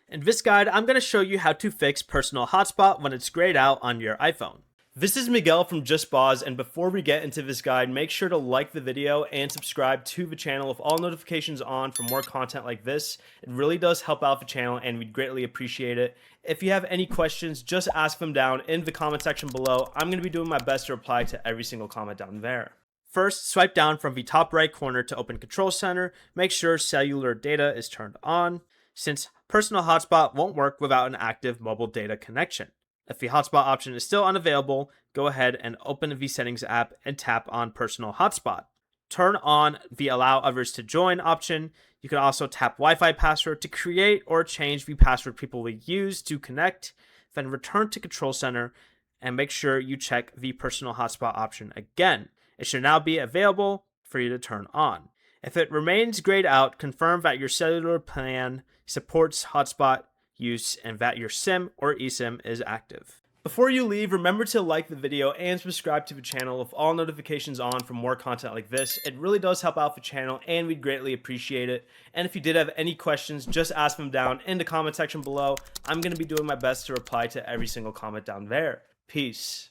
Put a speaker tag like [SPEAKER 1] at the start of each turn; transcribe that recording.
[SPEAKER 1] In this guide, I'm going to show you how to fix personal hotspot when it's grayed out on your iPhone. This is Miguel from Just Pause, and before we get into this guide, make sure to like the video and subscribe to the channel with all notifications on for more content like this. It really does help out the channel and we'd greatly appreciate it. If you have any questions, just ask them down in the comment section below. I'm going to be doing my best to reply to every single comment down there. First, swipe down from the top right corner to open Control Center. Make sure cellular data is turned on, since personal hotspot won't work without an active mobile data connection. If the hotspot option is still unavailable, go ahead and open the Settings app and tap on Personal Hotspot. Turn on the Allow Others to Join option. You can also tap Wi-Fi password to create or change the password people will use to connect. Then return to Control Center and make sure you check the Personal Hotspot option again. It should now be available for you to turn on. If it remains grayed out, confirm that your cellular plan supports hotspot use and that your SIM or eSIM is active. Before you leave, remember to like the video and subscribe to the channel with all notifications on for more content like this. It really does help out the channel and we'd greatly appreciate it. And if you did have any questions, just ask them down in the comment section below. I'm going to be doing my best to reply to every single comment down there. Peace.